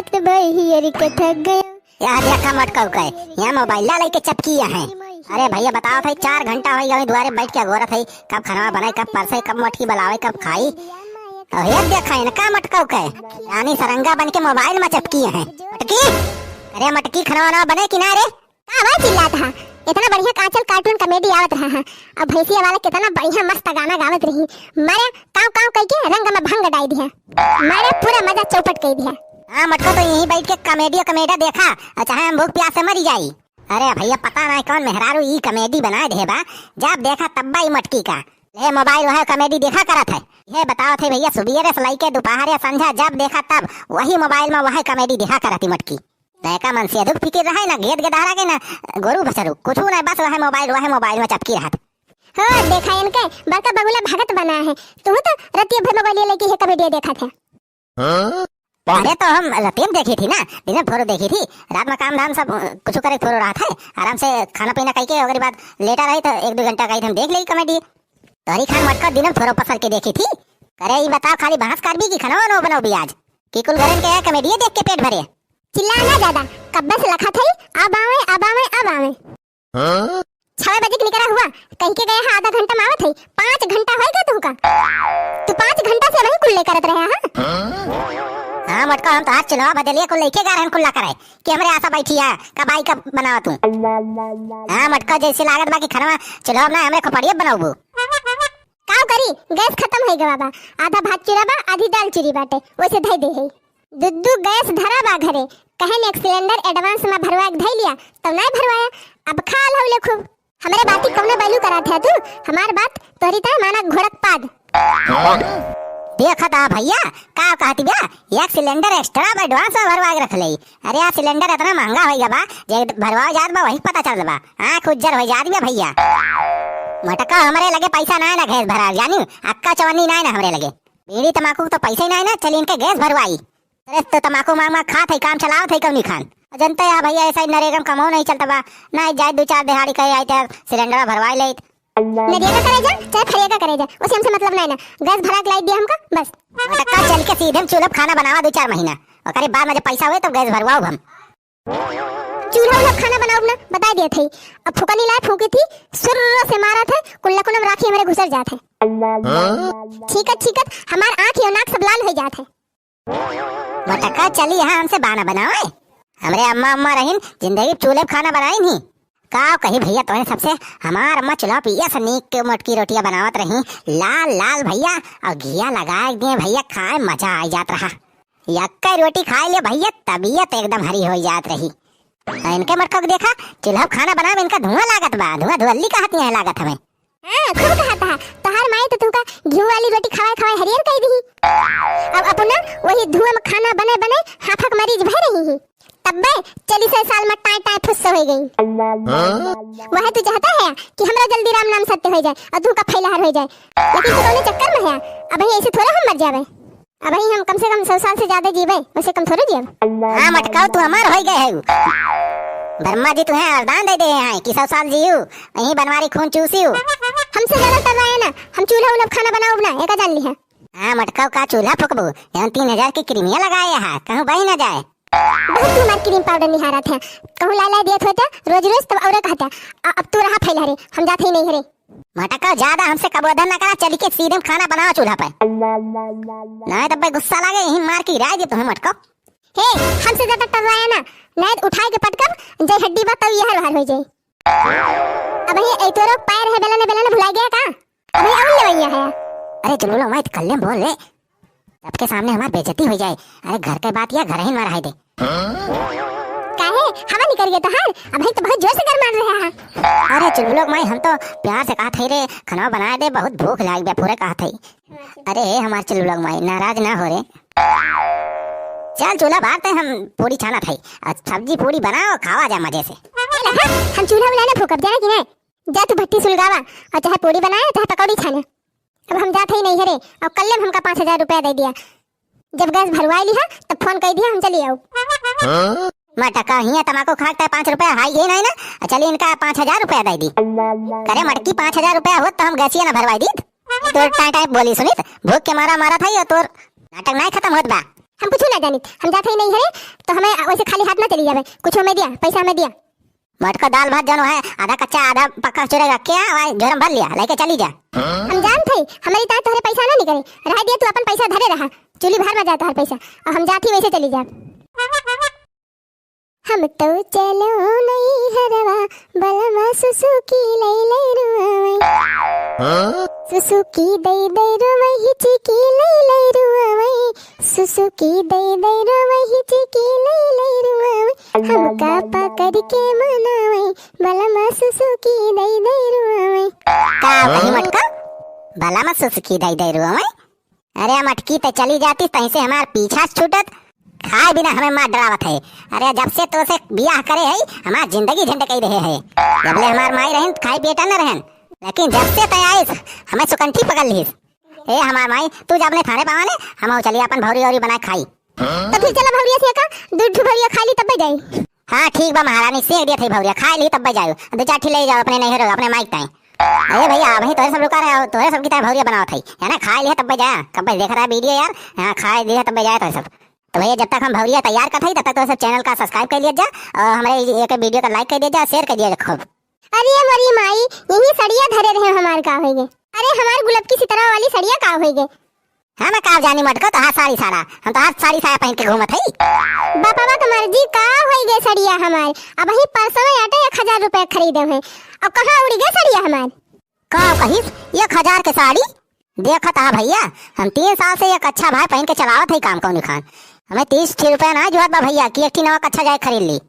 रात भर के थक गया। यार देखा मटका का यहाँ मोबाइल ला लेके चपकी है। अरे भैया बताओ भाई 4 घंटा हो गया द्वारे बैठ के गोरत है कब खाना बनाए कब परसे कब मटकी बनावे कब खाई। ये देखा इनका मटका का यानी सरंगा बन के मोबाइल में चपकी है। मटकी अरे मटकी खाना बने किनारे का चिल्ला था इतना बढ़िया काचल कार्टून कॉमेडी आवत रहा है। अब भैंसिया वाला कितना बढ़िया मस्त गाना गावत रही। मारे काव काव कह के रंग में भंग डाई दिया। मारे पूरा मजा चौपट कर दिया। हाँ मटका तो यहीं बैठ के कॉमेडी देखा चाहे हम भूख प्यास से मरी जाई। अरे भैया पता नहीं कौन मेहरारू ई कॉमेडी बनाए दे बा जब देखा तब बाई मटकी का ले मोबाइल वह कॉमेडी देखा करत है। ये बताओ थे भैया सुबह से लेके दोपहर या संध्या जब देखा तब वही मोबाइल में वह कॉमेडी देखा करती मटकी। देखा मन से दुख फिक्र रहा ना घेत गदारा के ना गोरू बसरू कुछ नहीं बस वह मोबाइल में चपकी रहा। हाँ देखा इनके बड़का बगुला भगत बना है। तुम तो रतिया भर मोबाइल लेके ये कॉमेडी देखा था। अरे तो हम रतिया देखी थी ना दिन भर देखी थी रात में काम धाम सब कुछ करे थोड़ा रहा था आराम से खाना पीना कह के अगर बात लेटा रही तो 1-2 घंटा कही हम देख ली कॉमेडी। तोरी खान मटका दिन थोड़ा पसंद के देखी थी। करे ये बताओ खाली बहस कर भी की खाना नो बनाओ भी आज की कुल घरन के कॉमेडी देख के पेट भरे। चिल्ला ना ज्यादा कब से लखा थई अब आवे 6 बजे निकला हुआ कहीं के गया है आधा घंटा में आवत है 5 घंटा होएगा तुमका। तू 5 घंटा से वही कुल्ले करत रहे हां। हां मटका हम तो आज चलो बदलिए को लेके गा रहे कुल्ला करे कि हमरे आशा बैठी है कब आई कब बनावा तू। हां मटका जैसे लागत बाकी खाना चलो ना हमरे खपड़िए बनाऊ का करी गैस खत्म हो गया बाबा आधा भात चुराबा आधी दाल चुरी बाटे वैसे धई दे है दुद्दू गैस धरा बा घरे कहन एक सिलेंडर एडवांस में भरवा के धई लिया तब नहीं भरवाया अब खा लो ले खूब हमरे बाती कौने बैलू करा था तू हमार बात तोरी ता माना घोड़क पाद। देखा था भैया का कहती बा एक सिलेंडर एक्स्ट्रा एडवांस में भरवा के रख ले। अरे यार सिलेंडर इतना महंगा हो गया बा जे भरवा जात बा वही पता चल बा आंख उज्जर हो जात बा भैया। मटका हमरे लगे पैसा ना ना गैस भरा जानी अक्का चवन्नी ना हमरे लगे बीड़ी तमाकू तो पैसा ही ना चली इनके गैस भरवाई। अरे तो तमाकू मांग खात है काम चलाओ थे कौन खान जनता है भैया ऐसा नरेगा कमाओ नहीं चलता बा ना जाए 2-4 दिहाड़ी कहे आए थे सिलेंडर भरवाई ले नरिया करे जा चाहे फरिया का करे जा उसे हमसे मतलब नहीं ना गैस भरा के लाई दिया हमका बस। मटका चल के सीधे चूल्हा खाना बनावा 2-4 महीना और करे बाद में पैसा हुए तो गैस भरवाओ हम चूल्हा वाला खाना बनाओ ना बता दिए थे। अब फुकनी लाई फूकी थी सुर से मारा था कुल्ला कुनम राखी मेरे घुसर जात है छीकत हमार आंख और नाक सब लाल हो जात है। मटका चली यहाँ हमसे बाना बनाओ हमरे अम्मा रहीन जिंदगी चूल्हे खाना बनाई नहीं का कही भैया तो सबसे हमार अम्मा चूल्हा पिया सनीक के मटकी रोटियां बनावत रही लाल भैया और घिया लगा दिए भैया खाए मजा आ जात रहा। यक्का रोटी खाए ले भैया तबीयत एकदम हरी हो जात रही। इनके मटका को देखा चूल्हा खाना बनावे इनका धुआं लागत बा धुआं कहती है लागत हमें। हां खूब कहता है तोहार माई तो तुमका घी वाली रोटी खवाए हरियर कह दी। अब अपना वही धुआं में खाना बने हाफक मरीज भय रही है तब बे 40 साल में टाई फुस हो गई। वह तू चाहता है कि हमरा जल्दी राम नाम सत्य हो जाए और तू का फैलाहर हो जाए लेकिन तू कोने चक्कर में है अब ऐसे थोड़ा हम मर जावे अब हम कम से कम 100 साल से ज्यादा जीवे वैसे कम थोड़ा जीव। हां मटका तू हमार हो गए है ब्रह्मा जी तुम्हें वरदान दे दे हैं कि 100 साल जियो यही बनवारी खून चूसियो हमसे ज्यादा करवाए ना हम चूल्हा उल्हा खाना बनाओ ना एक जान ली है। हां मटका का चूल्हा फुकबो 3000 की क्रीमिया लगाया है कहूं बही ना जाए बहुत तुम्हार क्रीम पाउडर निहारा था कहूं ला दिया था रोज तब और कहता अब तू रहा फैला रे हम जाते ही नहीं हरे। मटका ज्यादा हमसे कबोधन ना करा चली के सीधे खाना बनाओ चूल्हा पर नहीं तब गुस्सा लगे यही मार के गिरा दे तुम्हें मटका। हे हमसे ज्यादा टरवाया ना नहीं उठाए के पटकब जय हड्डी बा तब यह बाहर हो जाए। अब ये ए तोरो पैर है बेला भुला गया का अब ये और लेवैया है। अरे चलो मैं कल्ले बोल ले सबके सामने हमारी बेइज्जती हो जाए। अरे घर के बात या घर ही मार दे काहे हवा निकल गया तो हार अब तो बहुत जोर से घर मार रहा है। अरे चलो लोग मैं हम तो प्यार से कहा थे रे खाना बना दे बहुत भूख लाग गया पूरे कहा थे। अरे हमारे चलो लोग मैं नाराज ना हो रे चल चूल्हा बांटते हम पूरी छाना थे सब्जी पूरी बनाओ खावा जा मजे से। हम चूल्हा बुलाने फूकब जाना कि नहीं जा तू भट्टी सुलगावा और चाहे पूरी बनाए चाहे पकौड़ी छाने अब हम जाते ही नहीं हरे और कल हमका 5000 रुपया दे दिया जब गैस भरवाई लिया तब फोन कर दिया हम चली आओ। मटका हिया तमाकू खाता 5 रुपया हाई ये नहीं ना चलिए इनका 5000 रुपया दे दी करे मटकी 5000 रुपया हो तो हम गैसिया ना भरवाई दी तो टाइप बोली सुनित भूख के मारा था ये तो नाटक नहीं खत्म होत बा। हम कुछ ना जानित, हम जाते ही नहीं हरे, तो हमें वैसे खाली हाथ ना चली जावे, कुछ हमें दिया, पैसा हमें दिया। मटका दाल भात जनो है, आधा कच्चा आधा पक्का चूरे रख के झोरम भर लिया, लेके चली जा। हम जान थे हमारी तात तोहरे पैसा ना निकले, रह दिया तू अपन पैसा धरे रहा, चूली भर में जाता हर पैसा, और हम जाती वैसे चली जा। हम तो चलो नहीं हरवा बलमा सुसुकी लई लई रुआवई, सुसुकी दई दई रुवई हिचकी लई लई रुआवई, सुसुकी दई दई रुवई हिचकी लई लई रुआवई, हमका पकड़ के मनावई बलमा सुसुकी दई दई रुआवई। का वही मटका बलमा सुसुकी दई दई रुआवई? अरे मटकी ते चली जाती तहीं से हमार पीछा छूटत, खाए बिना हमें मार डरावत है। अरे जब से तो से बियाह करे है हमार जिंदगी झंड कई रहे है, जबले हमार माई रहन खाई बेटा न रहन, लेकिन जब से तय आइस हमें सुकंठी पकड़ लीस। ए हमार माई तू जब ने थाने पावाने हम चली अपन भौरी औरी बना खाई। तो फिर चला भौरिया से का दूध भौरिया खा ली तब जाई। हां ठीक बा महारानी, सेक दिया थे भौरिया खा ली तब जाओ, दो चार ठी ले जाओ अपने नहीं रो अपने माइक ताई। अरे भैया अभी तोरे सब रुका रहे, तोरे सब की तरह भौरिया बनावत है, है ना, खा लिया तब जा, कब देख रहा है वीडियो यार, हां खा लिया तब जाए तो सब। तो भैया जब तक हम भौरिया तैयार करते तब तक तो सब चैनल का सब्सक्राइब कर लिया जा, और हमारे एक वीडियो का लाइक कर दिया जा, शेयर कर दिया जा खूब। अरे हमारी माई यही सड़िया धरे रहे हमार का होइगे, अरे हमार गुलाब की सितारा वाली सड़िया का होइगे। हां मैं का जानी मटको तो हां साड़ी साड़ा, हम तो हाथ साड़ी साया पहन के घूमत हई। बापा का मर्जी का होइगे सड़िया हमार, अब ही परसों आटे 1000 रुपए खरीदे हैं, अब कहां उड़ी गए सड़िया हमार? का कही 1000 के साड़ी देखत हा भैया, हम 3 साल से एक अच्छा भाई पहन के चलावत है काम कौन खान, हमें 30 रुपया ना जुआत बा भैया कि एक ठी नवा कच्छा जाए खरीद ली।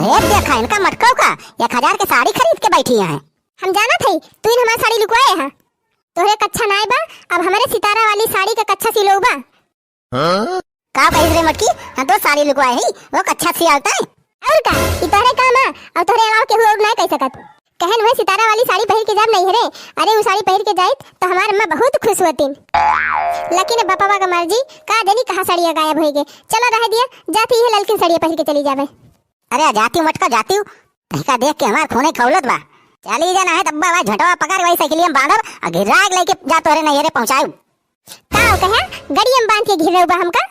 हे देखा इनका मटको का 1000 के साड़ी खरीद के बैठी है। हम जाना थे तू इन हमार साड़ी लुकवाए है, तोहरे कच्छा नाई बा, अब हमारे सितारा वाली साड़ी का कच्छा सिलो बा। का कहिस रे मटकी, हम तो साड़ी लुकवाए है वो कच्छा सियालता है और का ई तोहरे काम है, और तोहरे अलावा केहू और ना कह सकत। कहन वह सितारा वाली साड़ी पहन के जाब नहीं हरे, अरे वो साड़ी पहन के जाइत तो हमार अम्मा बहुत खुश होती, लेकिन बापा का मर्जी का जानी कहां साड़ियां गायब हो गए। चलो रह दिया, जाती है ललकी साड़ियां पहन के चली जावे। अरे जाती हूं मटका जाती हूं, तहका देख के हमार खूने खौलत बा, चली जाना है तब्बा भाई झटवा पकड़ वही साइकिल में बांधब और घिराग लेके जा तोरे नैहरे पहुंचाऊ। का कहे गड़िया में बांध के घिरऊ बा हमका,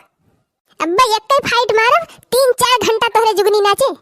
अब्बा एक फाइट मारब 3-4 घंटा तोहरे जुगनी नाचे।